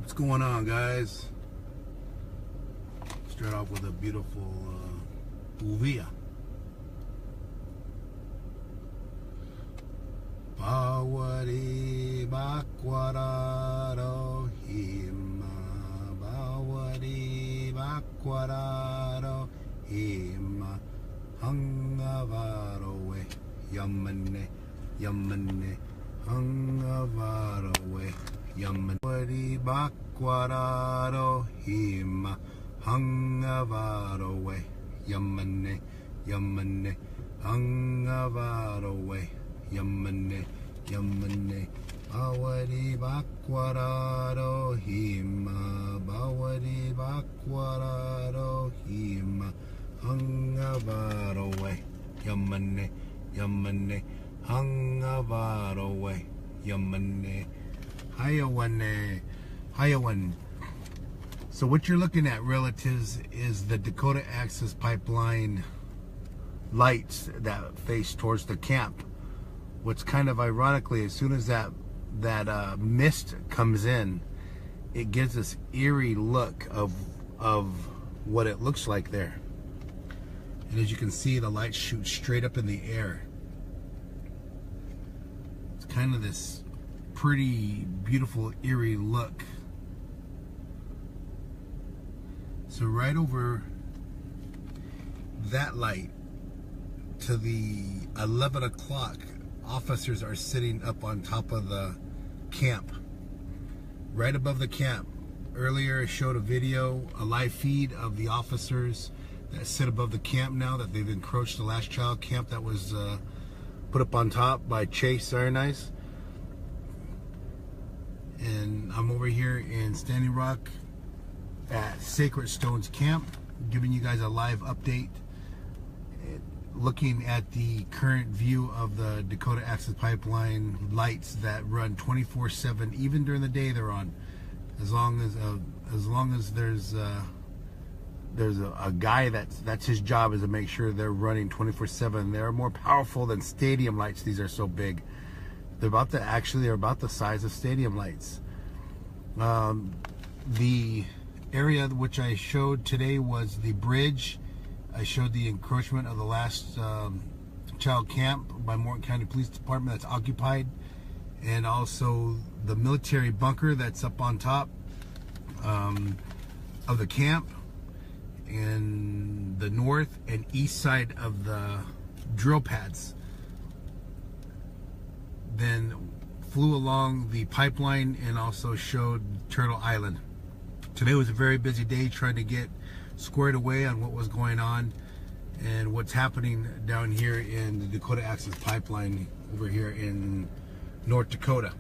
What's going on, guys? Start off with a beautiful uvia. Bawari bakwararo hima, bawari bakwararo hima, hangavaro we yamane yamane, hangavaro we yamane. Bawari bakwararo hima, hangavaro we yamane yamane, hangavaro we yamane yamane. Bawari bakwararo hima, bawari bakwararo hima, hangavaro we yamane yamane, hangavaro we yamane. Hayawane hayawan. So what you're looking at, relatives, is the Dakota Access Pipeline lights that face towards the camp. What's kind of ironically, as soon as that mist comes in, it gives this eerie look of what it looks like there. And as you can see, the lights shoot straight up in the air. It's kind of this pretty beautiful eerie look. So right over that light to the 11 o'clock, officers are sitting up on top of the camp, right above the camp. Earlier I showed a video, a live feed of the officers that sit above the camp now that they've encroached the last child camp that was put up on top by Chase Ironized. And I'm over here in Standing Rock at Sacred Stones Camp, giving you guys a live update, looking at the current view of the Dakota Access Pipeline lights that run 24/7. Even during the day they're on, as long as there's a guy that's his job is to make sure they're running 24/7. They're more powerful than stadium lights. These are so big. They're about the size of stadium lights. The area which I showed today was the bridge. I showed the encroachment of the last child camp by Morton County Police Department that's occupied, and also the military bunker that's up on top of the camp, and the north and east side of the drill pads. Then flew along the pipeline and also showed Turtle Island. Today was a very busy day trying to get squared away on what was going on and what's happening down here in the Dakota Access Pipeline over here in North Dakota.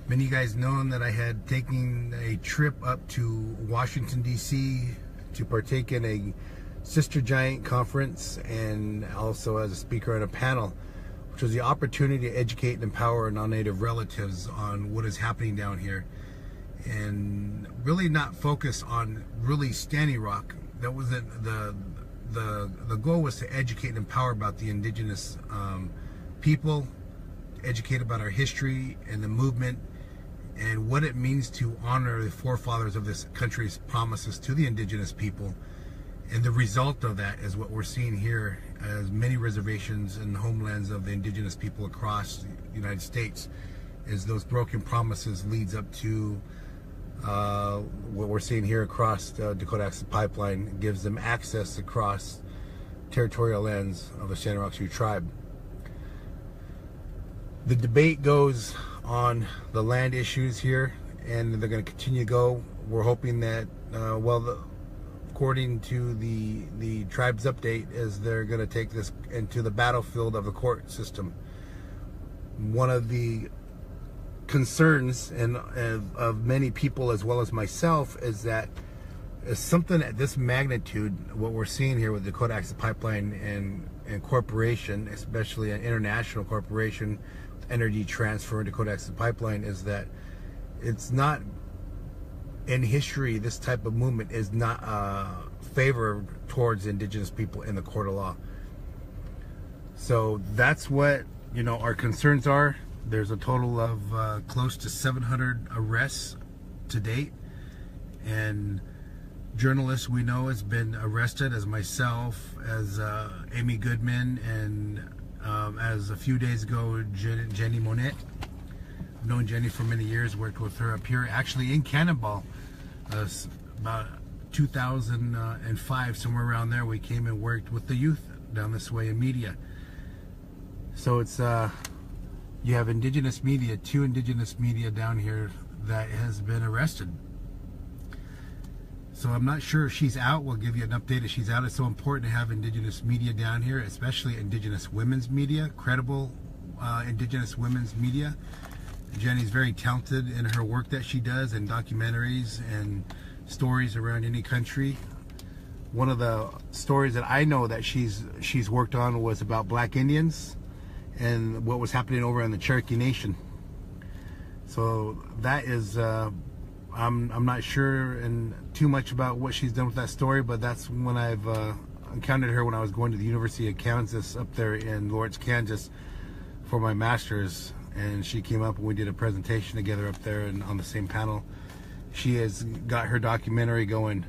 Many of you guys know that I had taken a trip up to Washington, D.C. to partake in a Sister Giant conference and also as a speaker on a panel, which was the opportunity to educate and empower non-native relatives on what is happening down here, and really not focus on really Standing Rock. That wasn't the goal. Was to educate and empower about the indigenous people, educate about our history and the movement and what it means to honor the forefathers of this country's promises to the indigenous people. And the result of that is what we're seeing here, as many reservations and homelands of the indigenous people across the United States, is those broken promises leads up to what we're seeing here across the Dakota Access Pipeline. Gives them access across territorial lands of the Standing Rock Sioux tribe. The debate goes on the land issues here, and they're going to continue to go. We're hoping that, according to the tribe's update, is they're going to take this into the battlefield of the court system. One of the concerns and of many people as well as myself is that something at this magnitude, what we're seeing here with Dakota Access Pipeline and corporation, especially an international corporation, energy transfer and Dakota Access Pipeline, is that it's not in history. This type of movement is not favored towards indigenous people in the court of law. So that's what our concerns are. There's a total of close to 700 arrests to date, and journalists we know has been arrested, as myself, as Amy Goodman, and as a few days ago, Jenny Monette. I've known Jenny for many years, worked with her up here, actually in Cannonball, about 2005, somewhere around there. We came and worked with the youth down this way in media. So it's you have indigenous media, 2 indigenous media down here that has been arrested. So I'm not sure if she's out. We'll give you an update if she's out. It's so important to have indigenous media down here, especially indigenous women's media, credible indigenous women's media. Jenny's very talented in her work that she does, in documentaries and stories around any country. One of the stories that I know that she's worked on was about Black Indians and what was happening over in the Cherokee Nation. So that is, I'm not sure and too much about what she's done with that story, but that's when I've encountered her when I was going to the University of Kansas up there in Lawrence, Kansas for my master's, and she came up and we did a presentation together up there and on the same panel. She has got her documentary going.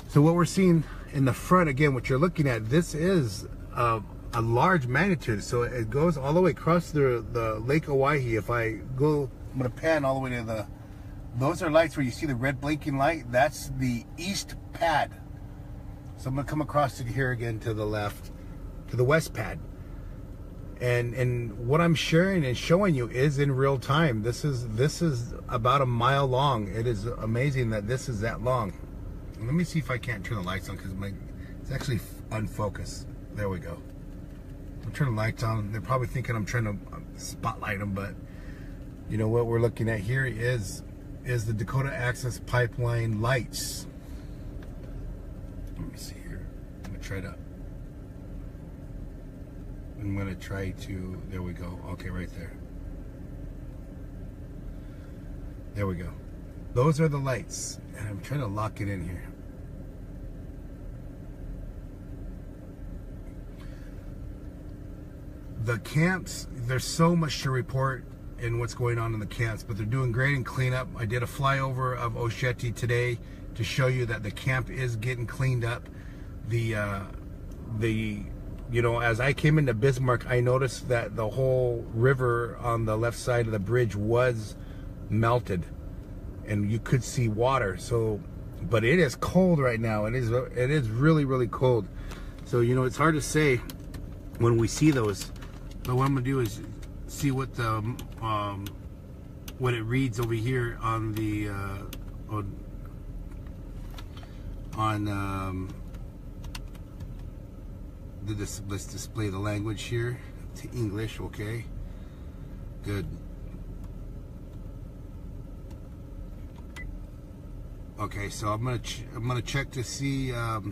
So what we're seeing in the front, again, what you're looking at, this is a large magnitude. So it goes all the way across the Lake Owyhee. If I go, I'm gonna pan all the way to those are lights where you see the red blinking light. That's the east pad. So I'm gonna come across it here again to the left, to the west pad. And what I'm sharing and showing you is in real time. This is about a mile long. It is amazing that this is that long. Let me see if I can't turn the lights on, because it's actually unfocused. There we go. I'll turn the lights on. They're probably thinking I'm trying to spotlight them, but you know what we're looking at here is the Dakota Access Pipeline lights. Let me see here. I'm gonna try to, there we go. Okay, right there. There we go. Those are the lights, and I'm trying to lock it in here. The camps, there's so much to report in what's going on in the camps, but they're doing great in cleanup. I did a flyover of Osheti today to show you that the camp is getting cleaned up. You know, as I came into Bismarck, I noticed that the whole river on the left side of the bridge was melted, and you could see water. So, but it is cold right now. It is really, really cold. So, you know, it's hard to say when we see those. But what I'm gonna do is see what the what it reads over here on the let's display the language here to English. Okay, good. Okay, so I'm gonna check to see the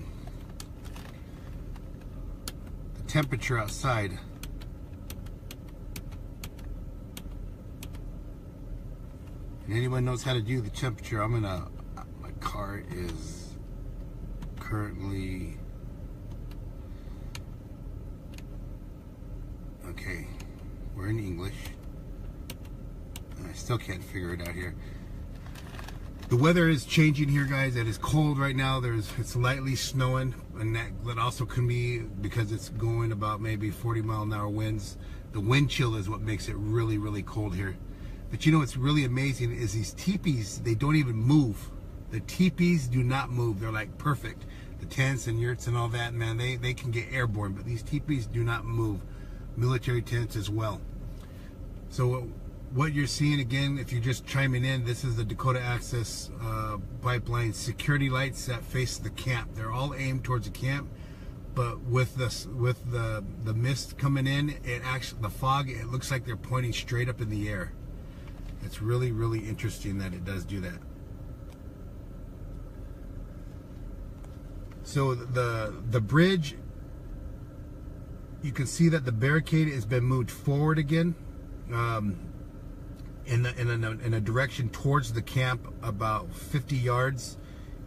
temperature outside. And anyone knows how to do the temperature, my car is currently, okay, we're in English. I still can't figure it out here. The weather is changing here, guys. It is cold right now. It's lightly snowing, and that also can be because it's going about maybe 40-mile-an-hour winds. The wind chill is what makes it really, really cold here. But you know what's really amazing is these teepees, they don't even move. The teepees do not move. They're like perfect. The tents and yurts and all that, man, they can get airborne, but these teepees do not move. Military tents as well. So what you're seeing, again, if you're just chiming in, this is the Dakota Access Pipeline security lights that face the camp. They're all aimed towards the camp, but with the mist coming in, the fog, it looks like they're pointing straight up in the air. It's really, really interesting that it does do that. So the bridge, you can see that the barricade has been moved forward again, in a direction towards the camp, about 50 yards.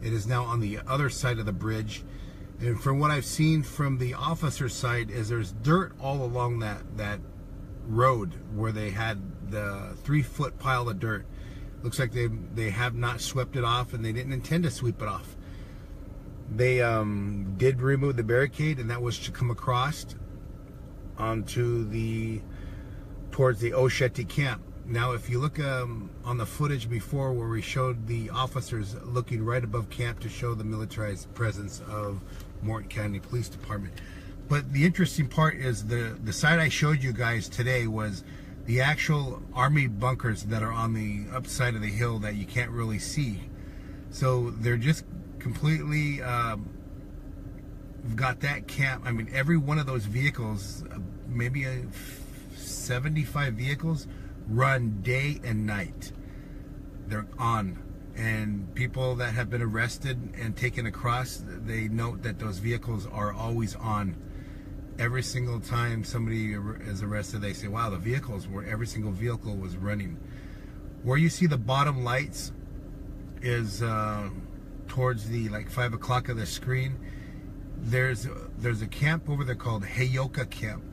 It is now on the other side of the bridge, and from what I've seen from the officer side, is there's dirt all along road where they had the 3-foot pile of dirt. Looks like they have not swept it off, and they didn't intend to sweep it off. They did remove the barricade, and that was to come across onto towards the Osheti camp. Now, if you look on the footage before where we showed the officers looking right above camp to show the militarized presence of Morton County Police Department. But the interesting part is the side I showed you guys today was the actual Army bunkers that are on the upside of the hill that you can't really see. So they're just completely got that camp. I mean, every one of those vehicles, maybe 75 vehicles, run day and night. They're on. And people that have been arrested and taken across, they note that those vehicles are always on. Every single time somebody is arrested, they say, wow, every single vehicle was running. Where you see the bottom lights is towards the 5 o'clock of the screen. There's a camp over there called Heyoka Camp,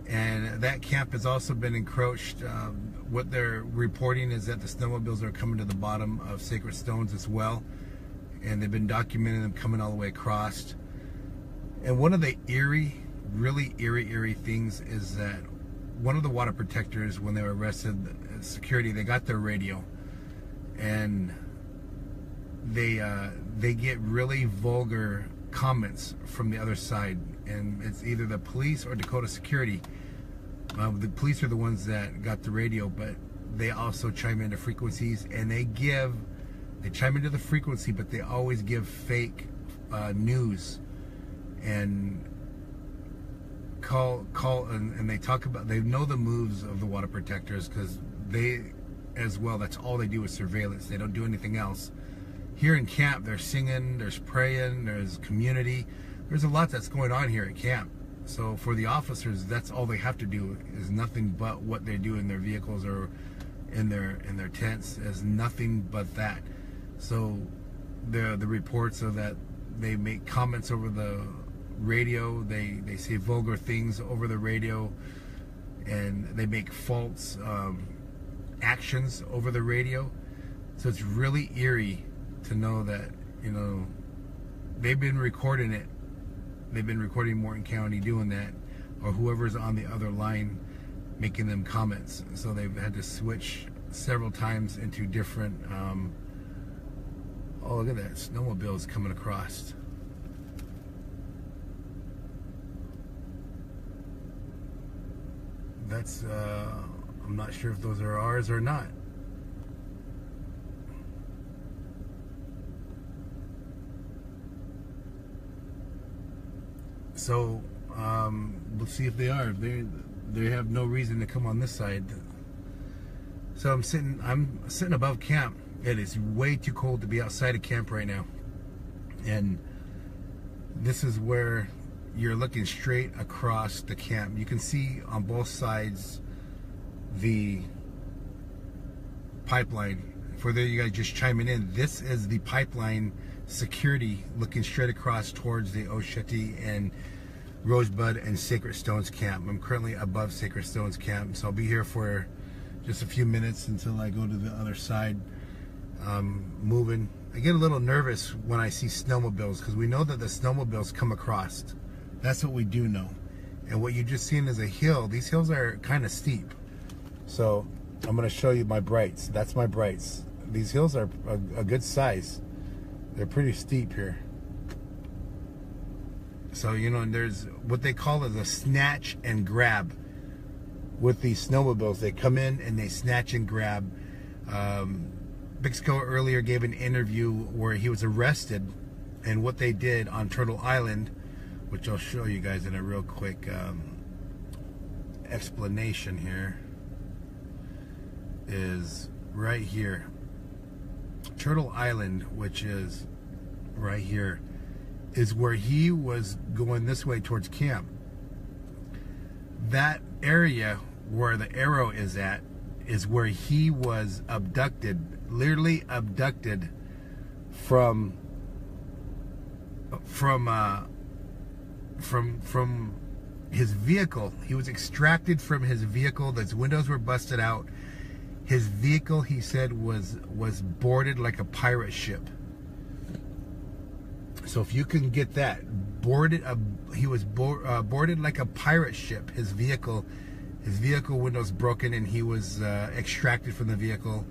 and that camp has also been encroached. What they're reporting is that the snowmobiles are coming to the bottom of Sacred Stones as well, and they've been documenting them coming all the way across. And one of the really eerie things is that one of the water protectors, when they were arrested, security, they got their radio, and they get really vulgar comments from the other side, and it's either the police or Dakota Security. The police are the ones that got the radio, but they also chime into frequencies, and they chime into the frequency, but they always give fake news and call and they talk about, they know the moves of the water protectors, because they as well, that's all they do is surveillance. They don't do anything else. Here in camp, they're singing, there's praying, there's community. There's a lot that's going on here at camp. So for the officers, that's all they have to do, is nothing but what they do in their vehicles or in their tents, is nothing but that. So the reports are that they make comments over the radio, they say vulgar things over the radio, and they make false actions over the radio. So it's really eerie to know that, you know, they've been recording it. They've been recording Morton County doing that, or whoever's on the other line making them comments. So they've had to switch several times into different oh, look at that, snowmobiles coming across. That's I'm not sure if those are ours or not. So let's see if they are. They have no reason to come on this side. So I'm sitting above camp. It is way too cold to be outside of camp right now, and this is where you're looking straight across the camp. You can see on both sides the pipeline. For there, you guys just chiming in, this is the pipeline security looking straight across towards the Osheti and Rosebud and Sacred Stones camp. I'm currently above Sacred Stones camp, so I'll be here for just a few minutes until I go to the other side. Moving. I get a little nervous when I see snowmobiles, because we know that the snowmobiles come across. That's what we do know. And what you just seen is a hill. These hills are kind of steep. So I'm going to show you my brights. That's my brights. These hills are a good size. They're pretty steep here. So, you know, and there's what they call is a snatch and grab with these snowmobiles. They come in and they snatch and grab. Bixco earlier gave an interview where he was arrested, and what they did on Turtle Island, which I'll show you guys in a real quick explanation here, is right here. Turtle Island, which is right here, is where he was going this way towards camp. That area where the arrow is at is where he was abducted, literally abducted from his vehicle, he was extracted from his vehicle. His windows were busted out. His vehicle, he said, was boarded like a pirate ship. So if you can get that, he was boarded like a pirate ship. His vehicle windows broken, and he was extracted from the vehicle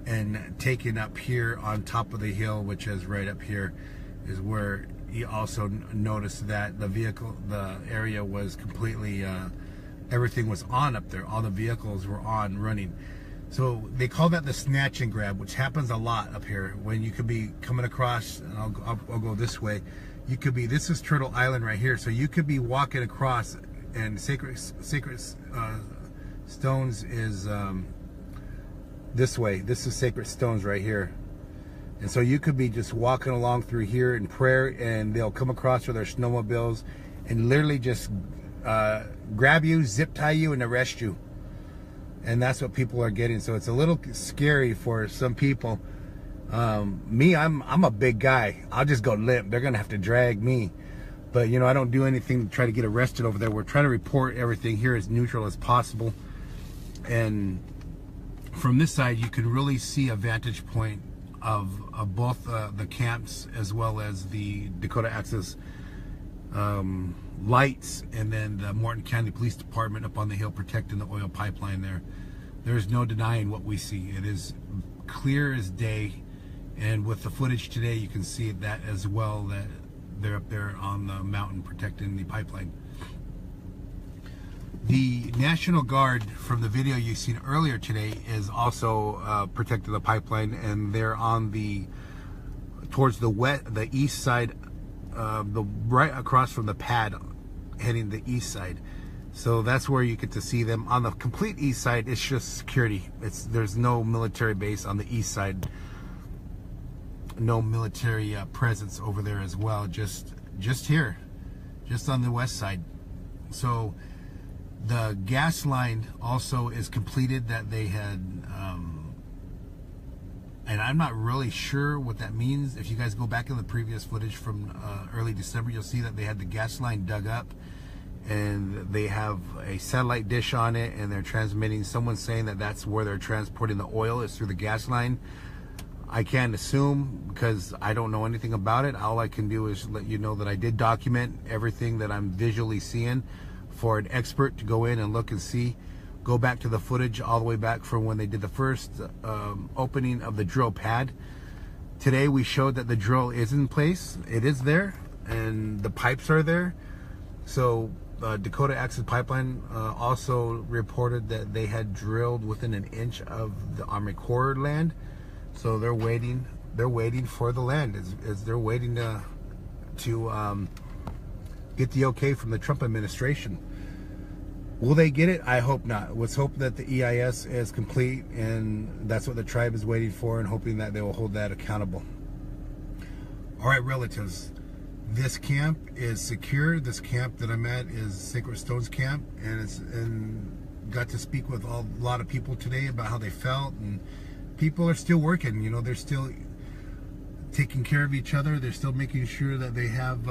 and taken up here on top of the hill, which is right up here, is where he also noticed that the area was completely, everything was on up there. All the vehicles were on, running. So they call that the snatch and grab, which happens a lot up here. When you could be coming across, and I'll go this way. You could be, this is Turtle Island right here. So you could be walking across, and Sacred Stones is this way. This is Sacred Stones right here. And so you could be just walking along through here in prayer, and they'll come across with their snowmobiles and literally just grab you, zip tie you, and arrest you. And that's what people are getting. So it's a little scary for some people. Me, I'm a big guy. I'll just go limp. They're gonna have to drag me. But you know, I don't do anything to try to get arrested over there. We're trying to report everything here as neutral as possible. And from this side, you can really see a vantage point of both the camps as well as the Dakota Access lights, and then the Morton County Police Department up on the hill protecting the oil pipeline there. There's no denying what we see. It is clear as day, and with the footage today you can see that as well, that they're up there on the mountain protecting the pipeline. The National Guard from the video you've seen earlier today is also protecting the pipeline, and they're on towards the east side, right across from the pad, heading the east side. So that's where you get to see them. On the complete east side, it's just security. There's no military base on the east side. No military presence over there as well. Just here, just on the west side. So the gas line also is completed that they had, and I'm not really sure what that means. If you guys go back in the previous footage from early December, you'll see that they had the gas line dug up, and they have a satellite dish on it, and they're transmitting. Someone's saying that that's where they're transporting the oil, is through the gas line. I can't assume because I don't know anything about it. All I can do is let you know that I did document everything that I'm visually seeing for an expert to go in and look and see. Go back to the footage all the way back from when they did the first opening of the drill pad. Today we showed that the drill is in place. It is there, and the pipes are there. So Dakota Access Pipeline also reported that they had drilled within an inch of the Army Corps land. So they're waiting for the land. They're waiting to get the okay from the Trump administration. Will they get it? I hope not. Let's hope that the EIS is complete, and that's what the tribe is waiting for, and hoping that they will hold that accountable. All right, relatives, this camp is secure. This camp that I'm at is Sacred Stones Camp, and got to speak with a lot of people today about how they felt, and people are still working. You know, they're still taking care of each other. They're still making sure that they have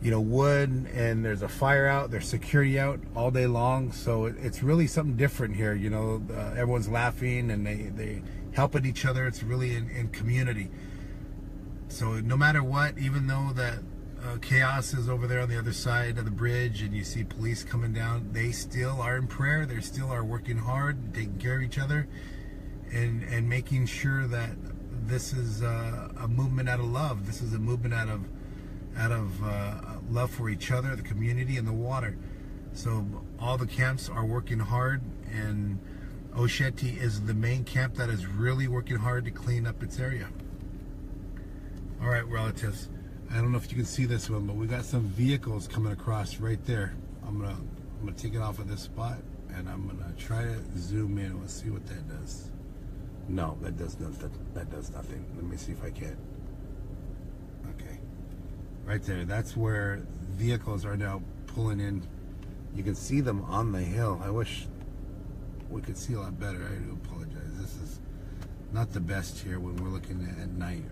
you know, wood, and there's a fire out, there's security out all day long. So it's really something different here. You know, everyone's laughing, and they help at each other. It's really in community. So no matter what, even though that chaos is over there on the other side of the bridge, and you see police coming down, they still are in prayer. They still are working hard and taking care of each other, and making sure that this is a movement out of love. This is a movement out of love for each other, the community, and the water. So all the camps are working hard, and Osheti is the main camp that is really working hard to clean up its area. All right, relatives, I don't know if you can see this one, but we got some vehicles coming across right there. I'm gonna take it off of this spot, and I'm gonna try to zoom in. Let's see what that does. No, that does nothing. That does nothing. Let me see if I can. Okay. Right there, that's where vehicles are now pulling in. You can see them on the hill. I wish we could see a lot better. I do apologize. This is not the best here when we're looking at night.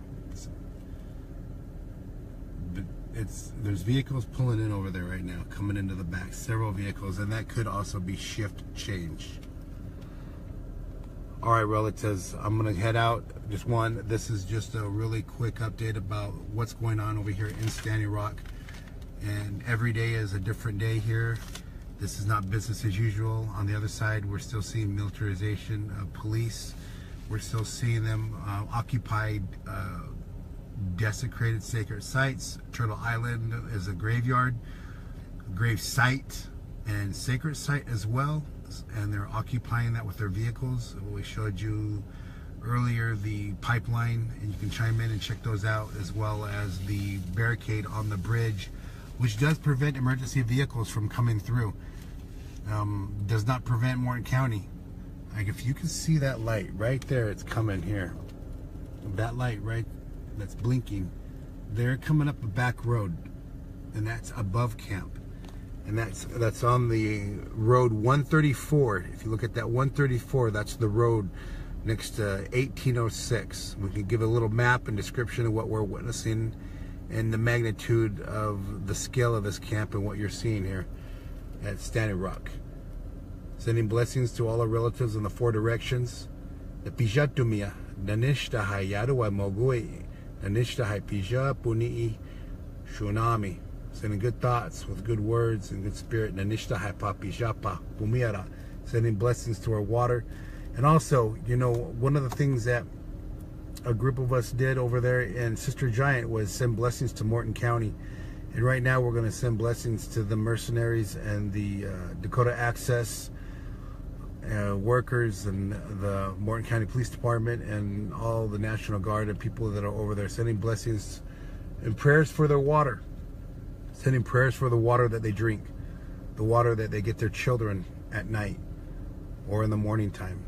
But there's vehicles pulling in over there right now, coming into the back, several vehicles, and that could also be shift change. All right, relatives, I'm gonna head out. This is just a really quick update about what's going on over here in Standing Rock. And every day is a different day here. This is not business as usual. On the other side, we're still seeing militarization of police. We're still seeing them occupied desecrated sacred sites. Turtle Island is a graveyard, grave site, and sacred site as well. And they're occupying that with their vehicles. We showed you earlier the pipeline, and you can chime in and check those out, as well as the barricade on the bridge, which does prevent emergency vehicles from coming through. Does not prevent Morton County. Like, if you can see that light right there, it's coming here. That light right, that's blinking. They're coming up a back road, and that's above camp. And that's on the road 134. If you look at that 134, that's the road next to 1806. We can give a little map and description of what we're witnessing and the magnitude of the scale of this camp and what you're seeing here at Standing Rock. Sending blessings to all our relatives in the four directions. The Pijatumia, Nanishta Hayadu wa Mogui, Nanishta Hay Pija Punii Shunami. Sending good thoughts with good words and good spirit. Nanishta Hay Papijapa Pumiara. Sending blessings to our water. And also, you know, one of the things that a group of us did over there in Sister Giant was send blessings to Morton County. And right now we're going to send blessings to the mercenaries and the Dakota Access workers and the Morton County Police Department and all the National Guard and people that are over there, sending blessings and prayers for their water. Sending prayers for the water that they drink, the water that they get their children at night or in the morning time.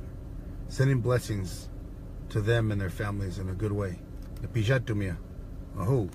Sending blessings to them and their families in a good way. The Pijatumia. Aho.